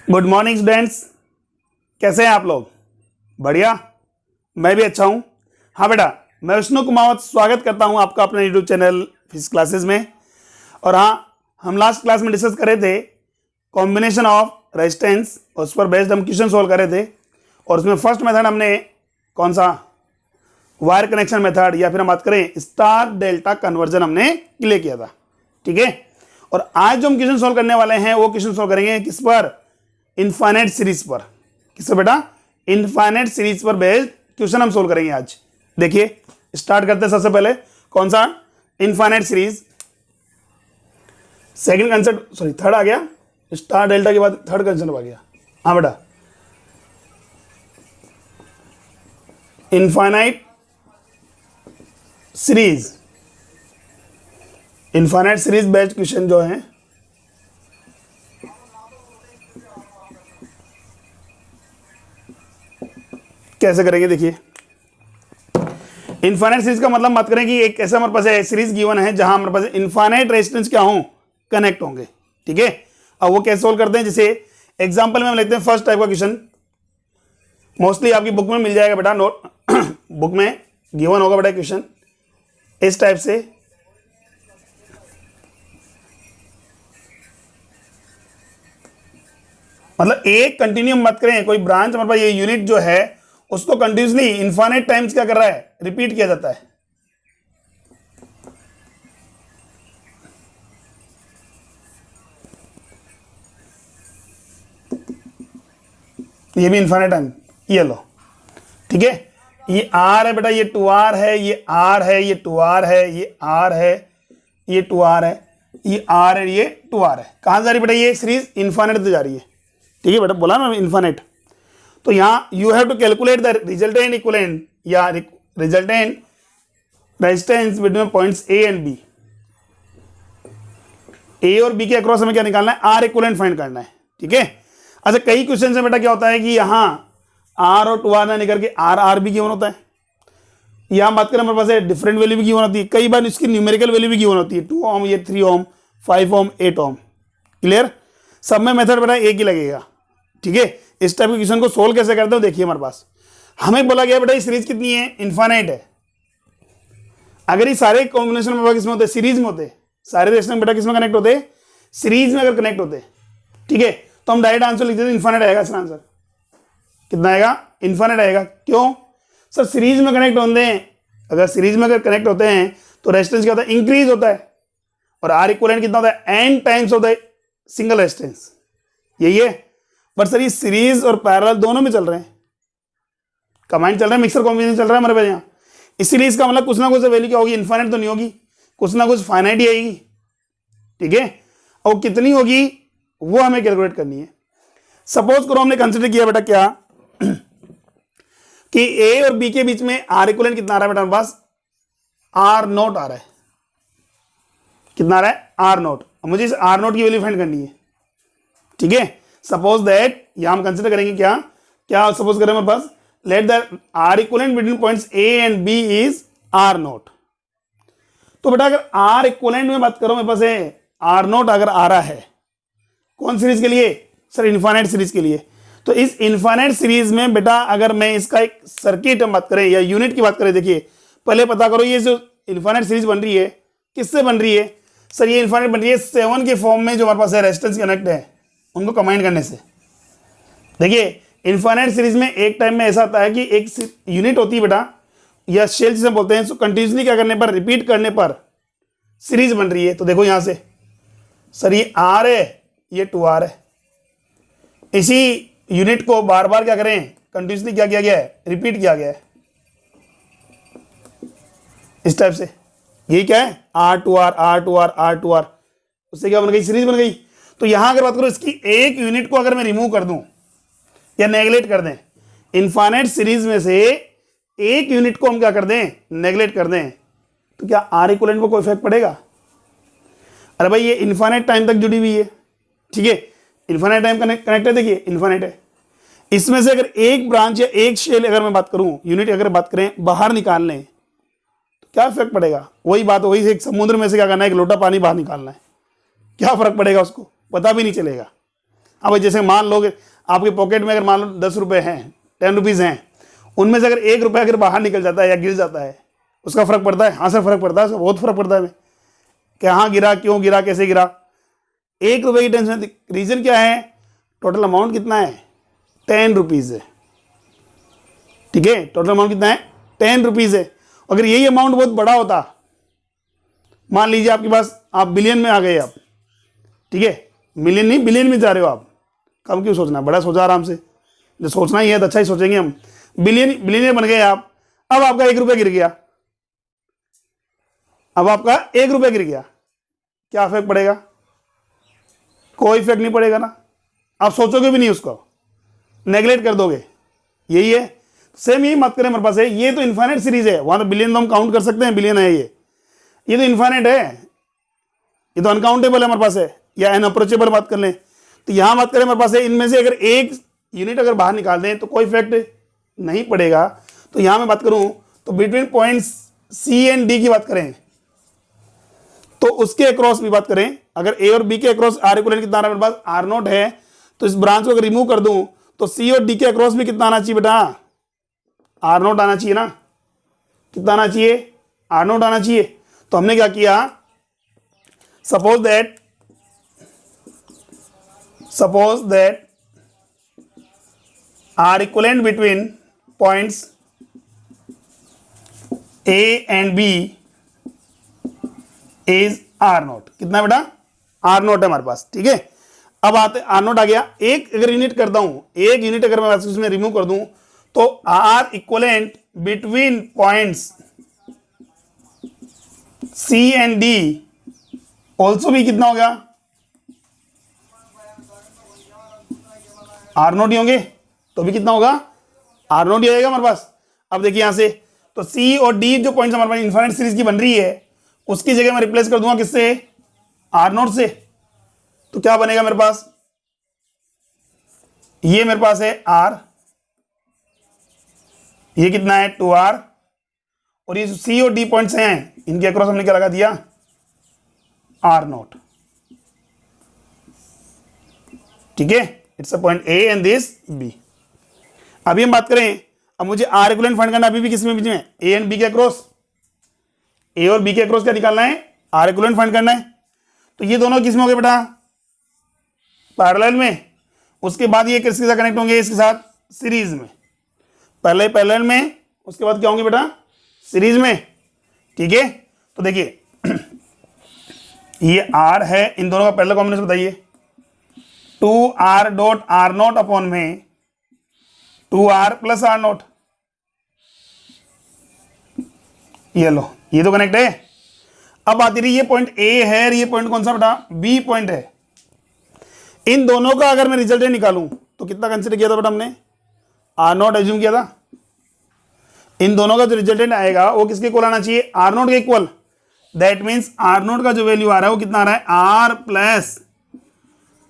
Good morning students, कैसे हैं आप लोग? बढ़िया, मैं भी अच्छा हूं। हाँ बेटा, मैं विष्णु कुमावत स्वागत करता हूं आपका अपने यूट्यूब चैनल फिजिक्स क्लासेस में। और हाँ, हम लास्ट क्लास में डिस्कस कर रहे थे कॉम्बिनेशन ऑफ रेजिस्टेंस, उस पर बेस्ड हम क्वेश्चन सोल्व कर रहे थे। और उसमें फर्स्ट मेथड हमने कौन सा, वायर कनेक्शन मेथड, या फिर हम बात करें स्टार डेल्टा कन्वर्जन, हमने क्लियर किया था। ठीक है, और आज जो हम क्वेश्चन सोल्व करने वाले हैं वो क्वेश्चन सोल्व करेंगे किस पर? इनफाइनाइट सीरीज पर। किस पर बेटा? इनफाइनाइट सीरीज पर बेस्ड क्वेश्चन हम सोल्व करेंगे आज। देखिए, स्टार्ट करते हैं। सबसे पहले कौन सा? Infinite series. Second concept, sorry third आ गया, स्टार डेल्टा के बाद थर्ड कंसेप्ट आ गया। हाँ बेटा, infinite series, infinite series based question जो है कैसे करेंगे? देखिए, इनफाइनाइट सीरीज का मतलब बात करें कि एक ऐसा हमारे पास है सीरीज गिवन है जहां हमारे पास इनफाइनाइट रेजिस्टेंस क्या हो, कनेक्ट होंगे। ठीक है, अब वो कैसे सोल्व करते हैं? जैसे एग्जांपल में हम लेते हैं फर्स्ट टाइप का क्वेश्चन, मोस्टली आपकी बुक में मिल जाएगा बेटा, नोट बुक में गिवन होगा बेटा क्वेश्चन इस टाइप से। मतलब एक कंटिन्यूम बात करें, कोई ब्रांच हमारे पास ये यूनिट जो है उसको कंटिन्यूसली इनफाइनाइट टाइम्स क्या कर रहा है, रिपीट किया जाता है। ये भी इनफाइनाइट टाइम, ये लो। ठीक है, ये आर है बेटा, ये 2R है, ये आर है, ये 2R है, ये आर है, ये 2R है, ये आर है, ये 2R है। कहां जा रही बेटा? ये सीरीज इनफाइनाइट से जा रही है। ठीक है बेटा, बोला ना इनफाइनाइट। तो यहां you have to calculate the resultant equivalent या resultant resistance between points A and B. A और बी के अक्रॉस हमें क्या निकालना है? आर इक्विवेलेंट फाइंड करना है। ठीक है, अच्छा कई क्वेश्चन में बेटा क्या होता है कि यहां आर और 2R ना निकल के आर आर भी गिवन होता है। यहां बात करें हमारे पास डिफरेंट वैल्यू भी गिवन होती है, कई बार इसकी न्यूमेरिकल वैल्यू भी गिवन होती है, 2 ओम, ये 3 ओम, 5 ओम, 8 ओम। क्लियर? सब में मेथड बेटा एक ही लगेगा। ठीक है, इस टाइप के क्वेश्चन को सोल्व कैसे करते हो? देखिए, हमारे पास हमें बोला गया बेटा ये सीरीज कितनी है? इनफाइनाइट है। अगर ये सारे कॉम्बिनेशन में किसमें होते? सीरीज में होते। सारे रेशनल बेटा किसमें कनेक्ट होते? सीरीज में अगर कनेक्ट होते। ठीक है, तो हम डायरेक्ट आंसर लिख देते, इनफाइनाइट आएगा इसका आंसर। कितना आएगा? इनफाइनाइट आएगा। क्यों सर? सीरीज में कनेक्ट होते हैं। अगर सीरीज में अगर कनेक्ट होते हैं तो रेजिस्टेंस क्या होता है? इंक्रीज होता है। और आर इक्विवेलेंट कितना होता है? एन टाइम्स होता है सिंगल रेजिस्टेंस। यही है। बट सर ये सीरीज और पैरेलल दोनों में चल रहे हैं, कंबाइंड चल रहा है, मिक्सर कॉम्बिनेशन चल रहा है हमारे पास यहाँ। इसीलिए इसका मतलब कुछ ना कुछ वैल्यू क्या होगी? इनफाइनाइट तो नहीं होगी, कुछ ना कुछ फाइनाइट ही आएगी। ठीक है, और कितनी होगी वो हमें कैलकुलेट करनी है। सपोज करो हमने कंसिडर किया बेटा क्या कि ए और बी के बीच में आर इक्विवेलेंट कितना आ रहा है बेटा? हमारे पास आर नोट आ रहा है। कितना आ रहा है? R naught. मुझे इस आर नोट की वैल्यू फाइंड करनी है। ठीक है, सपोज दैट यहां हम कंसिडर करेंगे क्या क्या सपोज करें हमारे पास, let the R equivalent between points A and B is R naught. तो बेटा अगर आर इक्विवेलेंट में बात करो मेरे पास है आर नोट अगर आ रहा है, कौन सीरीज के लिए? सर इनफाइनाइट सीरीज के लिए। तो इस इनफाइनाइट सीरीज में बेटा अगर मैं इसका एक सर्किट हम बात करें या यूनिट की बात करें, देखिए पहले पता करो ये जो इनफाइनाइट सीरीज बन रही है किससे बन रही है? सर ये इनफाइनाइट बन रही है 7 के फॉर्म में जो हमारे पास है रेजिस्टेंस कनेक्ट है उनको कंबाइन करने से। देखिए इनफाइनाइट सीरीज में एक टाइम में ऐसा होता है कि एक यूनिट होती है बेटा, या शेल जिसे बोलते हैं, कंटिन्यूसली क्या करने पर, रिपीट करने पर सीरीज बन रही है। तो देखो यहां से सर ये आर है, ये 2R है। इसी यूनिट को बार बार क्या करें? कंटिन्यूसली क्या किया गया है? रिपीट किया गया है इस टाइप से। यही क्या है? R2R, R2R, R2R। उससे क्या बन गई? सीरीज बन गई। तो यहां अगर बात करो इसकी एक यूनिट को अगर मैं रिमूव कर दूं या नेगलेक्ट कर दें, इनफाइनाइट सीरीज में से एक यूनिट को हम क्या कर दें? नेगलेक्ट कर दें, तो क्या आर इक्विवेलेंट को कोई इफेक्ट पड़ेगा? अरे भाई ये इनफाइनाइट टाइम तक जुड़ी हुई है। ठीक है, इनफाइनाइट टाइम कनेक्ट है। देखिए इनफाइनाइट है, इसमें से अगर एक ब्रांच या एक शेल अगर मैं बात करूं, यूनिट अगर बात करें बाहर निकालने, तो क्या इफेक्ट पड़ेगा? वही बात, वही एक समुद्र में से क्या करना है? एक लोटा पानी बाहर निकालना है। क्या फर्क पड़ेगा? उसको पता भी नहीं चलेगा। अब जैसे मान लो कि आपके पॉकेट में अगर मान लो 10 रुपये हैं, 10 रुपीज़ हैं, उनमें से अगर 1 रुपया अगर बाहर निकल जाता है या गिर जाता है, उसका फ़र्क पड़ता है? हाँ सर फ़र्क पड़ता है, उसका बहुत फ़र्क पड़ता है हमें कि हाँ गिरा, क्यों गिरा, कैसे गिरा। 1 रुपये की टेंशन, रीज़न क्या है? टोटल अमाउंट कितना है? 10 रुपीज़ है। ठीक है, टोटल अमाउंट कितना है? 10 रुपीज़ है। अगर यही अमाउंट बहुत बड़ा होता, मान लीजिए आपके पास, आप बिलियन में आ गए आप, ठीक है, मिलियन नहीं बिलियन में जा रहे हो आप, कम क्यों सोचना, बड़ा सोचा आराम से, जो सोचना ही है तो अच्छा ही सोचेंगे हम। बिलियनियर बन गए आप, अब आपका 1 रुपया गिर गया, अब आपका 1 रुपया गिर गया, क्या इफेक्ट पड़ेगा? कोई इफेक्ट नहीं पड़ेगा ना, आप सोचोगे भी नहीं, उसको नेगलेक्ट कर दोगे। यही है, सेम यही मत करें हमारे पास है। ये तो इन्फाइनाइट सीरीज है, वहां तो बिलियन तो हम काउंट कर सकते हैं, बिलियन है ये तो इन्फाइनाइट है, ये तो अनकाउंटेबल है हमारे पास है, या अनअप्रोचेबल बात कर लें तो यहां बात करें हमारे पास है, इनमें से अगर एक यूनिट अगर बाहर निकाल दें तो कोई इफेक्ट नहीं पड़ेगा। तो यहां मैं बात करूं तो between points C and D की बात करें तो उसके अक्रॉस भी बात करें, अगर ए और बी के अक्रॉस आर इक्विवेलेंट कितना मेरे पास आर नोट है, तो इस ब्रांच को अगर रिमूव कर दूं तो सी और डी के अक्रॉस भी कितना आना चाहिए बेटा? आर नोट आना चाहिए ना। कितना आना चाहिए? आर नोट आना चाहिए। तो हमने क्या किया, suppose that R equivalent between points A and B is R naught. कितना बेटा? आर नोट है हमारे पास। ठीक है, अब आते आर नोट आ गया। एक अगर यूनिट करता हूं, एक यूनिट अगर मैं उसमें रिमूव कर दूं तो R equivalent between points C and D also भी कितना हो गया? आर नोट ही होंगे, तो भी कितना होगा? आर नोट ही आएगा हमारे पास। अब देखिए यहां से, तो सी और डी जो पॉइंट्स हमारे पास इन्फिनिट सीरीज की बन रही है, उसकी जगह मैं रिप्लेस कर दूंगा किससे? आर नोट से। तो क्या बनेगा मेरे पास? ये मेरे पास है आर, ये कितना है? 2r, और ये जो सी और डी पॉइंट्स हैं इनके अक्रॉस हमने क्या लगा दिया? R naught. ठीक है, it's a point A and this B. अभी हम बात करें, अब मुझे आर इक्विवेलेंट फाइंड करना, अभी भी किसमें बीच में? ए एंड बी के अक्रॉस। ए और बी के अक्रॉस क्या निकालना है? आर इक्विवेलेंट फाइंड करना है। तो ये दोनों किसमें हो गए बेटा? पैरेलल में। उसके बाद ये किसके साथ कनेक्ट होंगे? इसके साथ सीरीज में। पहले पैरेलल में, उसके बाद क्या होंगे बेटा? सीरीज में। ठीक है, तो देखिए ये आर है, इन दोनों का पैरेलल कॉम्बिनेशन बताइए। 2r dot R naught upon में 2r प्लस आर नोट। ये लो, ये तो कनेक्ट है। अब आती रही, ये पॉइंट ए है और ये पॉइंट कौन सा बेटा? बी पॉइंट है। इन दोनों का अगर मैं रिजल्टेंट निकालूं तो कितना कंसीडर किया था बेटा हमने? आर नोट एज्यूम किया था। इन दोनों का जो रिजल्टेंट आएगा वो किसके इक्वल आना चाहिए? आर नोट के equal. That means R naught का जो वैल्यू आ रहा है वो कितना आ रहा है? R plus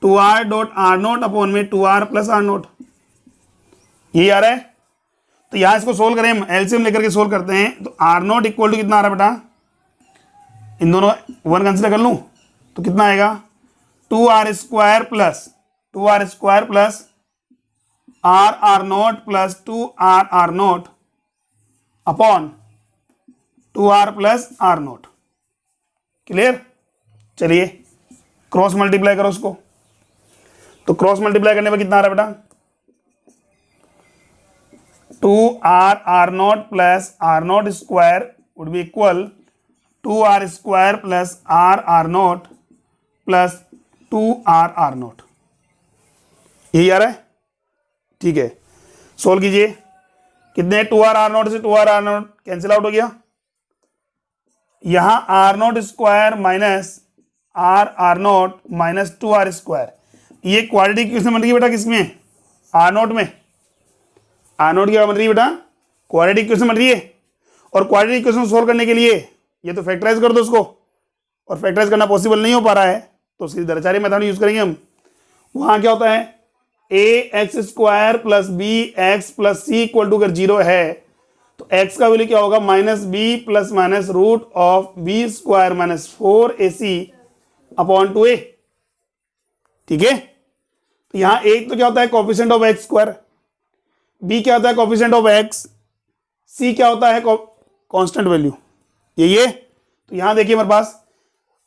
2r dot R naught upon में 2r प्लस आर नोट, यही आ रहा है। तो यहां इसको सोल्व करें, हम एलसीएम लेकर के सोल्व करते हैं। तो आर नोट इक्वल टू कितना आ रहा है बेटा? इन दोनों वन कंसिडर कर लूं तो कितना आएगा? 2r square plus R naught plus 2r R naught upon 2r plus R naught. Clear? चलिए क्रॉस मल्टीप्लाई करो उसको। तो क्रॉस मल्टीप्लाई करने पर कितना आ रहा है बेटा? 2r R naught plus R naught square would be equal 2r square plus R naught plus 2r R naught. यही आ रहा है। ठीक है, सोल्व कीजिए। कितने? 2r आर नोट से 2r R note cancel out हो गया। यहां R naught square minus R naught minus 2r square, ये क्वाड्रेटिक इक्वेशन बन रही है बेटा किसमें? आर नोट में। आर नोट क्या बन रही है बेटा? क्वाड्रेटिक इक्वेशन बन रही है। और क्वाड्रेटिक इक्वेशन सोल्व करने के लिए ये तो फैक्टराइज कर दो उसको, और फैक्टराइज करना पॉसिबल नहीं हो पा रहा है तो सीधे दरचारी मेथड यूज करेंगे हम। वहां क्या होता है? A x square plus B x plus C equal to अगर 0 है तो x का वैल्यू क्या होगा? Minus B plus minus root of B square minus 4ac upon 2a। ठीक है, तो यहाँ एक तो क्या होता है coefficient of X square, B क्या होता है कोफिशिएंट ऑफ एक्स, सी क्या होता है कांस्टेंट वैल्यू ये। तो यहाँ देखिए हमारे पास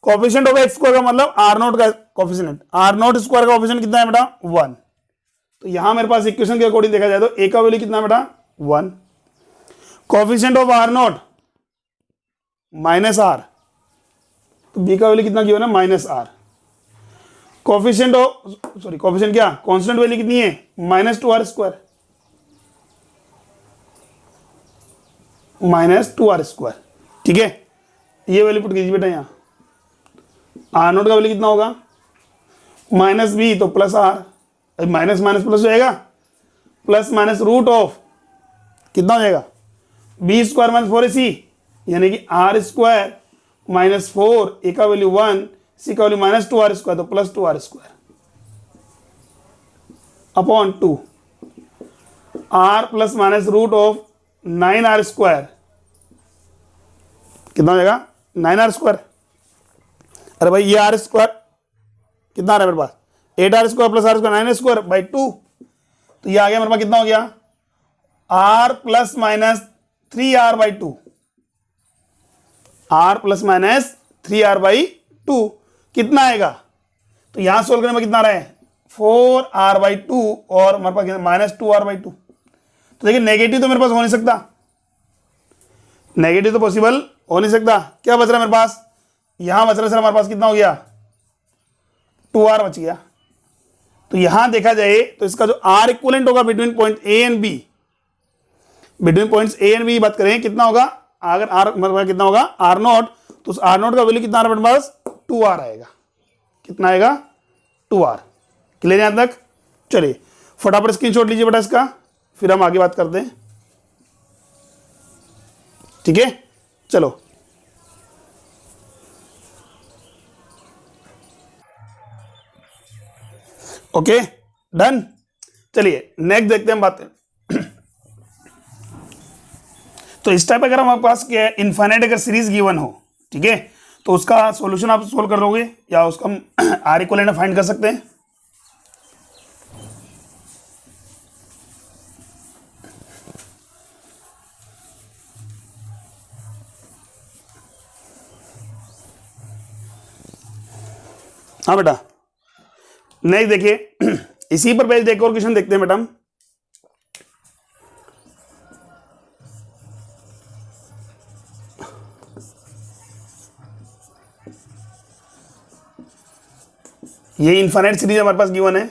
कोफिशिएंट ऑफ एक्स स्क्वायर का मतलब आर नोट का कोफिशिएंट, आर नोट स्क्वायर का कोफिशिएंट कितना है बेटा 1। तो यहाँ मेरे पास इक्वेशन के अकॉर्डिंग देखा जाए तो ए का वैल्यू कितना है बेटा 1, coefficient of R naught minus R, तो बी का वैल्यू कितना गिवन है minus R, coefficient of coefficient क्या कांस्टेंट वैल्यू कितनी है -2r स्क्वायर, -2r स्क्वायर। ठीक है, ये वैल्यू पुट कीजिए बेटा यहाँ, आर नोट का वैल्यू कितना होगा माइनस बी तो plus R, minus minus plus हो जाएगा, प्लस माइनस रूट ऑफ कितना हो जाएगा बी स्क्वायर माइनस 4ac, यानी कि आर स्क्वायर माइनस 4, ए का वैल्यू 1, सी का वैल्यू -2r स्क्वायर तो +2r square upon 2, R plus minus root of 9r square कितना हो जाएगा 9r स्क्वायर। अरे भाई ये आर स्क्वायर कितना आ रहा है मेरे पास 8r square plus r square 9r square by 2, तो ये आ गया मेरे पास कितना हो गया r plus minus 3r by 2, r plus minus 3r by 2 कितना आएगा, तो यहां सोल्व करने में कितना आ रहा है 4r बाई 2 और हमारे पास -2r बाई 2। तो देखिए नेगेटिव तो मेरे पास हो नहीं सकता, नेगेटिव तो पॉसिबल हो नहीं सकता, क्या बच रहा है मेरे पास, यहां बच रहा है सर हमारे पास कितना हो गया 2r बच गया। तो यहां देखा जाए तो इसका जो r इक्विवेलेंट होगा between point A and B, between points A and B बात करें कितना होगा, अगर r मतलब कितना होगा r नॉट, तो उस r नॉट का वैल्यू कितना आ रहा है मेरे पास 2r आएगा, कितना आएगा 2r। क्लियर यहां तक, चलिए फटाफट स्क्रीनशॉट लीजिए बेटा इसका, फिर हम आगे बात करते हैं। ठीक है, चलो ओके डन। चलिए नेक्स्ट देखते हैं बात। तो इस टाइप अगर हमारे पास क्या है इनफाइनाइट अगर सीरीज गिवन हो, ठीक है, तो उसका सॉल्यूशन आप सोल्व कर दोगे या उसका हम आर इक्विवेलेंट फाइंड कर सकते हैं। हाँ बेटा नेक्स्ट देखिए इसी पर पेज देखो और क्वेश्चन देखते हैं बेटा हम। ये इनफाइनाइट सीरीज हमारे पास गिवन है,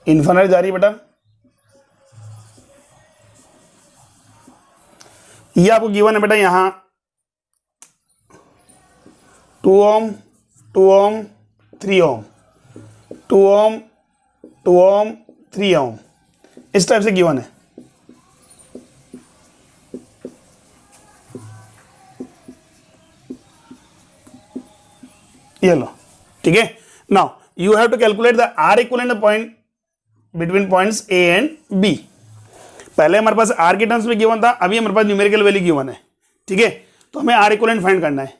इनफाइनाइट जा रही है बेटा, ये आपको गिवन है बेटा यहां 2 ओम 2 ओम 3 ओम 2 ओम 2 ओम 3 ओम इस टाइप से गिवन है। ये लो, ठीक है। Now you have to calculate the R equivalent point between points A and B. पहले हमारे पास आर के टर्म्स में गिवन था, अभी हमारे पास न्यूमेरिकल वैल्यू गिवन है, ठीक है। तो हमें आर इक्विवेलेंट फाइंड करना है।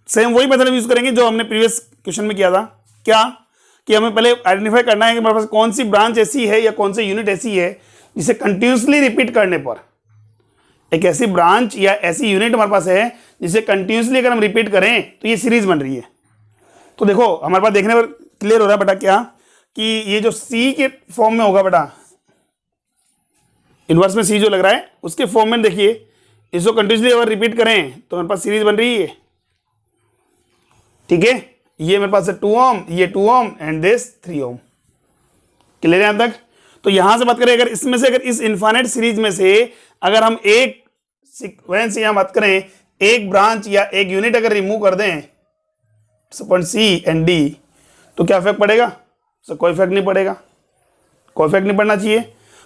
सेम वही मेथड यूज करेंगे जो हमने प्रीवियस क्वेश्चन में किया था। क्या कि हमें पहले आइडेंटिफाई करना है कि हमारे पास कौन सी ब्रांच ऐसी है या कौन सी यूनिट ऐसी है जिसे कंटिन्यूसली रिपीट करने पर, एक ऐसी ब्रांच या ऐसी यूनिट हमारे पास है जिसे कंटिन्यूसली अगर हम रिपीट करें तो ये सीरीज बन रही है। तो देखो हमारे पास देखने पर क्लियर हो रहा है बेटा क्या कि ये जो सी के फॉर्म में होगा बेटा, इनवर्स में सी जो लग रहा है उसके फॉर्म में देखिए, इसको कंटिन्यूसली अगर रिपीट करें तो हमारे पास सीरीज बन रही है, ठीक है। ये मेरे पास है 2 ओम, ये 2 ohm and this 3 ohm. Clear यहां तक। तो यहां से बात करें अगर इसमें से, अगर इस इनफाइनाइट सीरीज में से अगर हम एक सीक्वेंस यहां बात करें, एक ब्रांच या एक यूनिट अगर रिमूव कर दें पॉइंट सी एंड डी, तो क्या इफेक्ट पड़ेगा? सर कोई इफेक्ट नहीं पड़ेगा, कोई इफेक्ट नहीं पड़ना चाहिए।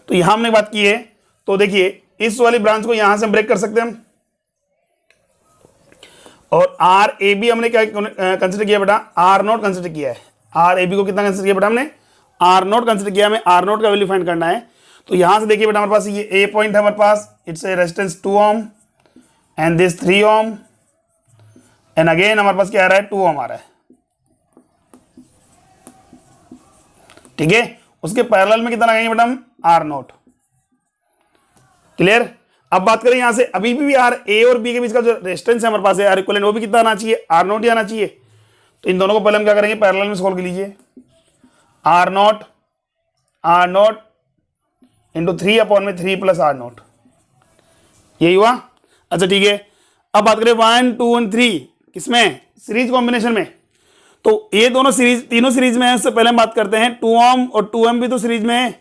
तो यहां हमने बात की है, तो देखिए इस वाली ब्रांच को यहां से ब्रेक कर सकते हैं हम, और आर ए बी हमने क्या कंसिडर किया बेटा? आर नोट कंसिडर किया है। आर ए बी को कितना कंसिडर किया बेटा हमने? आर नोट कंसिडर किया। हमें आर नोट का वैल्यू फाइंड करना है। तो यहां से देखिए बेटा हमारे पास ये ए पॉइंट है हमारे पास, it's a resistance 2 ohm and this 3 ohm and again हमारे पास क्या आ रहा है 2 ओम आ रहा है, ठीक है। उसके पैरेलल में कितना लगाएंगे बेटा हम आर नोट, क्लियर। अब बात करें यहां से अभी भी आर ए और बी के बीच का जो रेजिस्टेंस है हमारे पास है आर इक्विवेलेंट, वो भी कितना आना चाहिए आर नोट ही आना चाहिए। तो इन दोनों को पहले हम क्या करेंगे पैरेलल में सोल्व कर लीजिए, आर नोट इंटू 3 अपॉन में 3 प्लस आर नोट, यही हुआ। अच्छा ठीक है, अब बात करें 1 2 और 3 किसमें सीरीज कॉम्बिनेशन में, तो ये दोनों सीरीज तीनों सीरीज में है। उससे पहले हम बात करते हैं 2 ओम और 2 ओम भी तो सीरीज में है,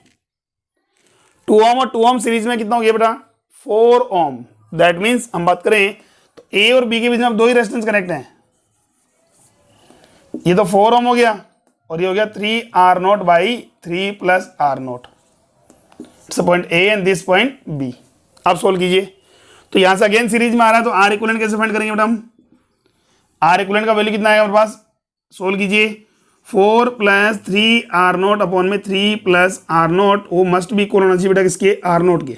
2 ओम और 2 ओम सीरीज में कितना हो गया बेटा 4 ओम। दैट मीन्स हम बात करें तो ए और बी के बीच में अब दो ही रेजिस्टेंस कनेक्ट हैं, ये तो 4 ओम हो गया और ये हो गया 3 R naught by 3 plus R naught, it's point A and this point B. आप सोल्व कीजिए, तो यहां से अगेन सीरीज में आ रहा है तो आर इक्विवेलेंट कैसे फाइंड करेंगे बेटा हम, आर इक्विवेलेंट का वैल्यू कितना आएगा हमारे पास, सोल्व कीजिए 4 प्लस 3 आर नोट अपॉन में 3 प्लस आर नोट, वो मस्ट भी इक्वल होना चाहिए बेटा किसके आर नोट के।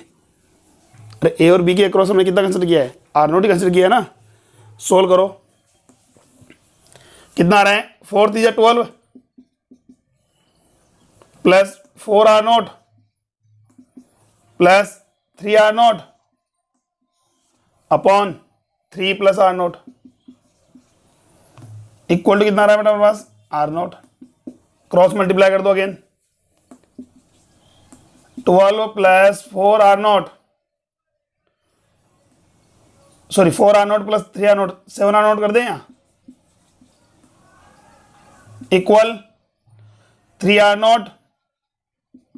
अरे ए और बी के अक्रॉस हमने कितना कंसिडर किया है आर नोट ही कंसिडर किया है ना। सोल्व करो कितना आ रहा है 4 3 12 plus 4 R naught plus 3 R naught upon 3 plus R naught equal to कितना आ रहा है बेटा हमारे पास आर नोट। क्रॉस मल्टीप्लाई कर दो again, 12 plus 4 R naught, sorry 4 R naught plus 3 R naught, 7 R naught कर दें यहां, equal 3 R naught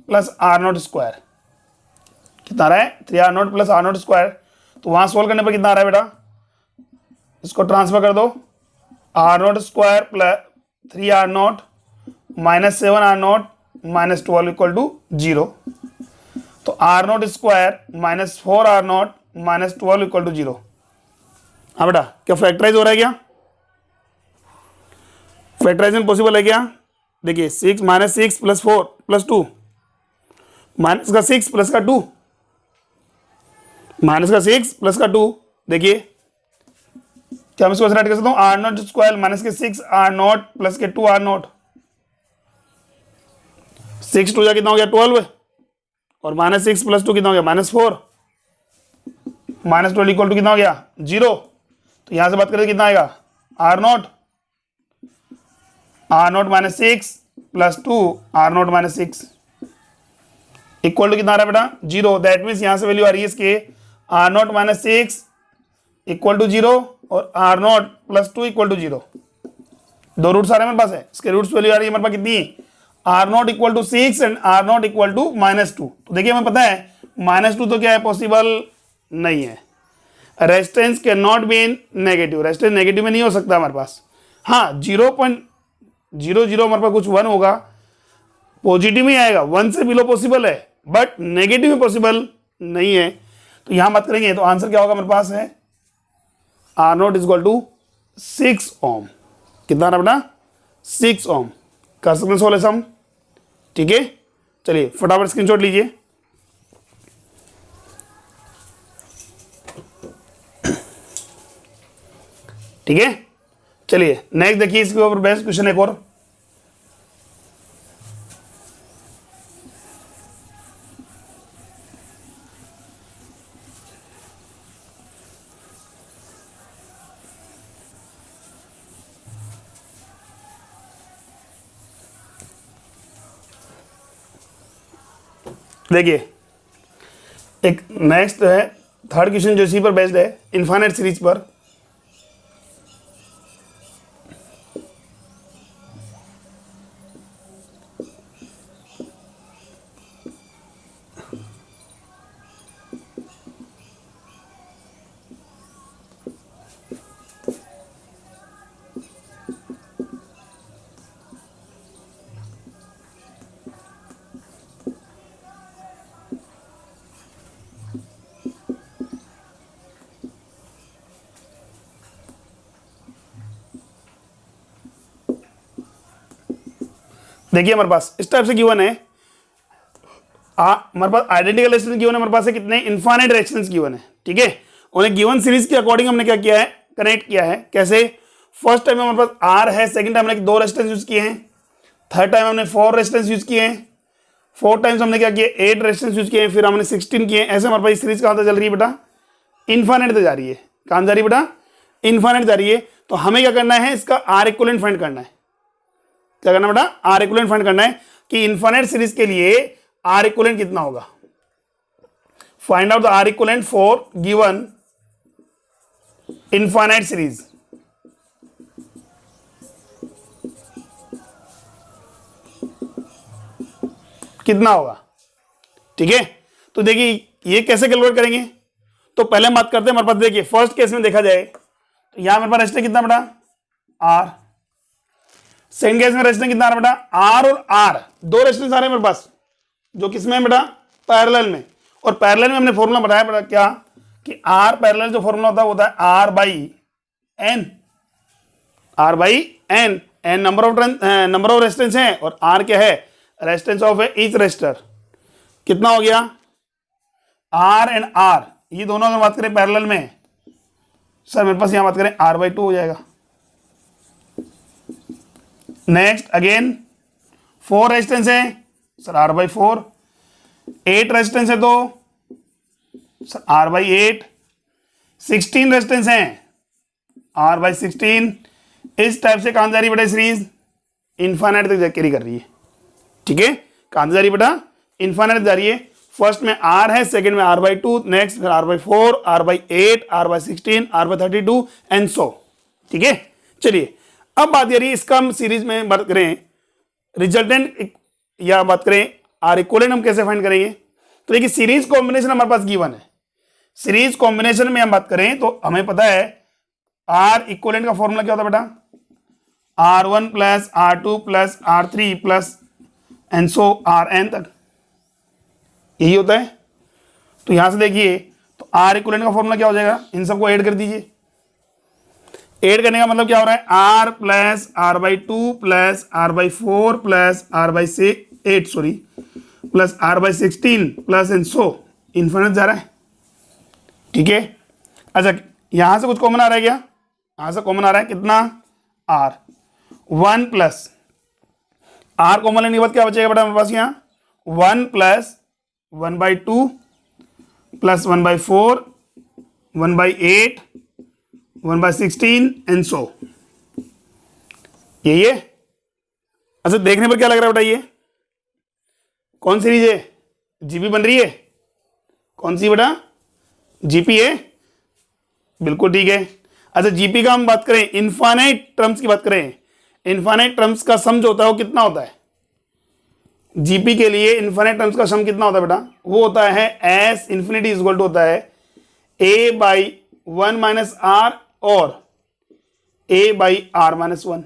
plus R naught square, कितना आ रहा है 3 R naught plus R naught square. तो वहां सोल्व करने पर कितना आ रहा है बेटा, इसको ट्रांसफर कर दो, R naught square plus 3 R naught minus 7 R naught minus 12 equal to 0। तो R naught square minus 4 R naught minus 12 equal to 0। हाँ बेटा क्या फैक्टराइज हो रहा है क्या, फैक्टराइजेशन पॉसिबल है क्या, देखिए 6 माइनस 6 प्लस 4 प्लस 2 माइनस का 6 प्लस का 2 माइनस का 6 प्लस का 2, देखिए क्या हम इसको राइट कर सकता हूँ आर नोट स्क्वायर माइनस के 6 आर नोट प्लस के 2 आर नोट, 6 2 कितना हो गया 12 और माइनस 6 प्लस 2 कितना हो गया माइनस 4, माइनस 12 इक्वल टू कितना हो गया 0। तो यहां से बात करें कितना आएगा R naught minus 6 plus 2 R naught minus 6 equal to कितना आ रहा है बेटा 0। दैट मीन्स यहां से वैल्यू आ रही है इसके R naught minus 6 equal to 0 और R naught plus 2 equal to 0, दो रूट्स आ रहे हैं मेरे पास है, इसके रूट्स वैल्यू आ रही है हमारे पास कितनी R naught equal to 6 and R naught equal to -2। तो देखिए हमें पता है -2 तो क्या है पॉसिबल नहीं है, resistance can not be in negative, resistance negative में नहीं हो सकता हमारे पास। हाँ 0.00 हमारे पास कुछ 1 होगा, पॉजिटिव में आएगा 1 से बिलो पॉसिबल है बट नेगेटिव में पॉसिबल नहीं है। तो यहां बात करेंगे तो आंसर क्या होगा हमारे पास है आर नोट इक्वल टू 6 ओम, कितना रहा बेटा 6 ओम। कर सकते हैं सोल्व हम, ठीक है। चलिए फटाफट स्क्रीनशॉट लीजिए, ठीक है। चलिए नेक्स्ट देखिए इसके ऊपर बेस्ट क्वेश्चन एक और, देखिए एक नेक्स्ट है थर्ड क्वेश्चन जो इसी पर बेस्ड है इनफाइनाइट सीरीज पर। देखिए हमारे पास इस टाइप से गिवन है, हमारे पास आइडेंटिकल रेजिस्टेंस गिवन है, हमारे पास है कितने इनफाइनाइट रेजिस्टेंस गिवन है, ठीक है। उन्हें गिवन सीरीज के अकॉर्डिंग हमने क्या किया है, कनेक्ट किया है। कैसे? फर्स्ट टाइम हमारे पास आर है, सेकंड टाइम हमने 2 रेजिस्टेंस यूज किए हैं, थर्ड टाइम हमने 4 रेजिस्टेंस यूज किए हैं, 4 टाइम्स हमने क्या किया, 8 रेजिस्टेंस यूज किए हैं, फिर हमने 16 किए हैं। ऐसे हमारे पास सीरीज कहाँ तक चल रही है बेटा, इनफाइनाइट तक जा रही है। कहाँ जा रही है बेटा, इनफाइनाइट जा रही है। तो हमें क्या करना है, इसका आर इक्विवेलेंट फाइंड करना है। क्या करना बेटा, आर इक्विवेलेंट फाइंड करना है कि इनफाइनाइट सीरीज के लिए आर इक्विवेलेंट कितना होगा। Find out the R equivalent for given infinite series. कितना होगा, ठीक है। तो देखिए ये कैसे कैलकुलेट करेंगे, तो पहले हम बात करते हैं। हमारे पास देखिए फर्स्ट केस में देखा जाए तो यहां मेरे पास रेजिस्टेंस कितना बेटा, आर। सेकंड केस में रेजिस्टेंस कितना आ रहा बेटा, आर और आर, 2 रेजिस्टेंस आ रहे हैं मेरे पास, जो किसमें है बेटा, पैरेलल में। और पैरेलल में हमने फॉर्मूला बताया बेटा क्या, कि आर पैरेलल जो फॉर्मूला होता है वो होता है R by N. R by N, N number of resistance है और आर क्या है, रेजिस्टेंस ऑफ ईच रेजिस्टर। कितना हो गया, आर एंड आर, ये दोनों अगर बात करें पैरेलल में, सर मेरे पास यहां बात करें आर बाई 2 हो जाएगा। नेक्स्ट अगेन 4 रेजिस्टेंस है, सर आर बाई 4। 8 रेजिस्टेंस है तो सर आर बाई 8। 16 रेजिस्टेंस है, आर बाई 16। इस टाइप से कहां जा रही है बेटा सीरीज, इनफाइनाइट तक कैरी कर रही है, ठीक है। कहां जा रही है बेटा, इनफाइनाइट जा रही है। फर्स्ट में आर है, सेकंड में आर बाई 2, नेक्स्ट फिर R by 4, R by 8, R by 16, R by 32 and so, ठीक है। चलिए अब बात करिए इसका हम सीरीज में बात करें रिजल्टेंट या बात करें आर इक्विवेलेंट हम कैसे फाइंड करेंगे। तो देखिए सीरीज कॉम्बिनेशन हमारे पास गिवन है। सीरीज कॉम्बिनेशन में हम बात करें तो हमें पता है आर इक्विवेलेंट का फॉर्मूला क्या होता है बेटा, R1 plus R2 plus R3 plus and so Rn तक, यही होता है। तो यहां से देखिए तो आर इक्विवेलेंट का फॉर्मूला क्या हो जाएगा, इन सबको ऐड कर दीजिए। ऐड करने का मतलब क्या हो रहा है, R plus R by 2 plus R by 4 plus R by 8 sorry plus R by 16 plus and so infinite जा रहा है, ठीक है। अच्छा यहां से कुछ कॉमन आ रहा है क्या, यहां से कॉमन आ रहा है कितना, आर। 1 प्लस आर कॉमन लेने के बाद क्या बचेगा बेटा हमारे पास, यहाँ 1 plus 1 by 2 plus 1 by 4 1 by 8 1 by 16 and so, यही है। अच्छा देखने पर क्या लग रहा है बेटा, ये कौन सीरीज है, जीपी बन रही है, कौन सी बेटा, जीपी है, बिल्कुल ठीक है। अच्छा जीपी का हम बात करें, इनफाइनाइट टर्म्स की बात करें, इनफाइनाइट टर्म्स का सम जो होता है वो कितना होता है, जीपी के लिए इनफाइनाइट टर्म्स का सम कितना होता है बेटा, वो होता है S infinity is equal to होता है ए बाई 1 माइनस आर और ए बाई आर माइनस 1।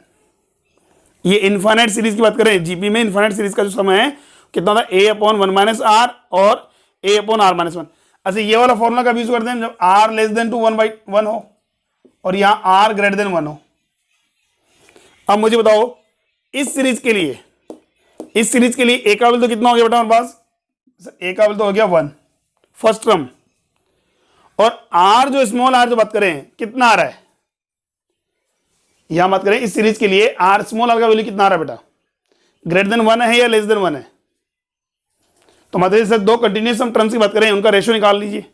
ये इनफाइनाइट सीरीज की बात करें, जीपी में इनफाइनाइट सीरीज का जो समय है कितना होता है, ए अपॉन 1 माइनस आर और ए अपॉन आर माइनस 1। अच्छा ये वाला फॉर्मूला कब यूज करते हैं, जब R less than to 1 by 1 हो और यहां आर ग्रेटर देन 1 हो। अब मुझे बताओ इस सीरीज के लिए, इस सीरीज के लिए ए का वैल्यू तो कितना हो गया बेटा हमारे पास, ए का वैल्यू तो हो गया 1 फर्स्ट टर्म, और आर जो स्मॉल आर जो बात करें कितना आ रहा है, यहां बात करें इस सीरीज के लिए आर स्मॉल आर का वैल्यू कितना आ रहा है बेटा, ग्रेटर देन 1 है या लेस देन 1 है। तो मतलब सर 2 कंटिन्यूस हम टर्म्स की बात करें उनका रेशियो निकाल लीजिए।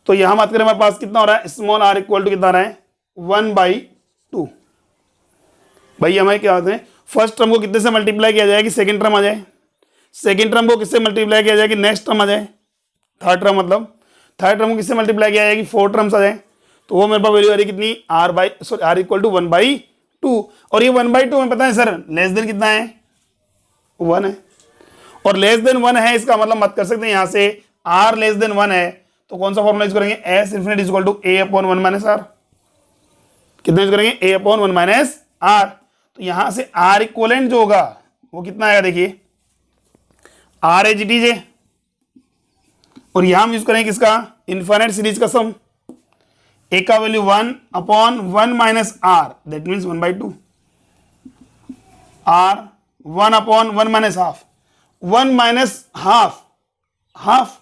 तो यहां बात करें हमारे पास कितना हो रहा है, स्मॉल आर इक्वल टू कितना आ रहा है 1/2। भाई हमारे क्या होते हैं, फर्स्ट टर्म को कितने से मल्टीप्लाई किया जाए कि सेकंड टर्म आ जाए, सेकंड टर्म को किससे मल्टीप्लाई किया जाए कि नेक्स्ट टर्म आ जाए, थर्ड टर्म मतलब थर्ड टर्म को किससे मल्टीप्लाई किया जाए कि 4 टर्म्स आ जाए। तो वो मेरे पास वैल्यू आ रही कितनी, आर इक्वल टू 1/2। और ये 1/2 में पता है सर लेस देन कितना है, 1 है, और लेस देन 1 है इसका मतलब मत कर सकते हैं यहां से आर लेस देन 1 है तो कौन सा फॉर्मूला यूज करेंगे, S infinity equal to A upon 1 minus R. कितना यूज करेंगे, ए अपॉन 1 माइनस आर। तो यहां से आर इक्वलेंट जो होगा वो कितना आएगा, देखिए आर एच डी जे, और यहां हम यूज करेंगे किसका, इनफाइनाइट सीरीज का सम, ए का value 1 upon 1 minus R that means 1/2, R 1 upon 1 minus half, 1 minus half, half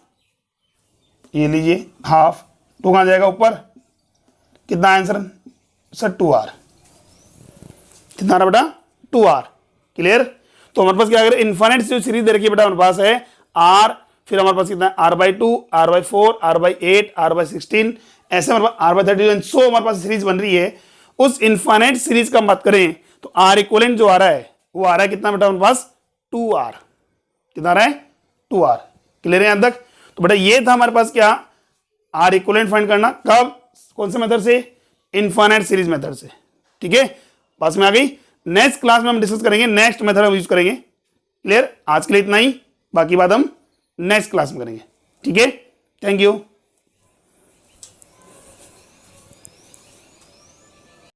ये लीजिए हाफ, टू कहाँ जाएगा ऊपर, कितना आंसर सर 2r, कितना रहा बेटा 2r। क्लियर। तो हमारे पास क्या अगर इन्फाइनाइट जो सीरीज दे रखी है बेटा हमारे पास है r, फिर हमारे पास कितना है r/2, r/4, r/8, r/16, ऐसे हमारे पास r/32 सो हमारे पास सीरीज बन रही है। उस इन्फाइनाइट सीरीज का बात करें तो r इक्वलेंट जो आ रहा है वो आ रहा है कितना बेटा हमारे पास 2r, कितना आ रहा है 2r। क्लियर है यहां तक। तो बेटा ये था हमारे पास क्या r इक्वलेंट फाइंड करना, कब कौन से मेथड से, इन्फाइनाइट सीरीज मेथड से। ठीक है, पास में आ गई। नेक्स्ट क्लास में हम डिस्कस करेंगे, नेक्स्ट मेथड हम यूज करेंगे। क्लियर। आज के लिए इतना ही, बाकी बात हम नेक्स्ट क्लास में करेंगे। ठीक है, थैंक यू।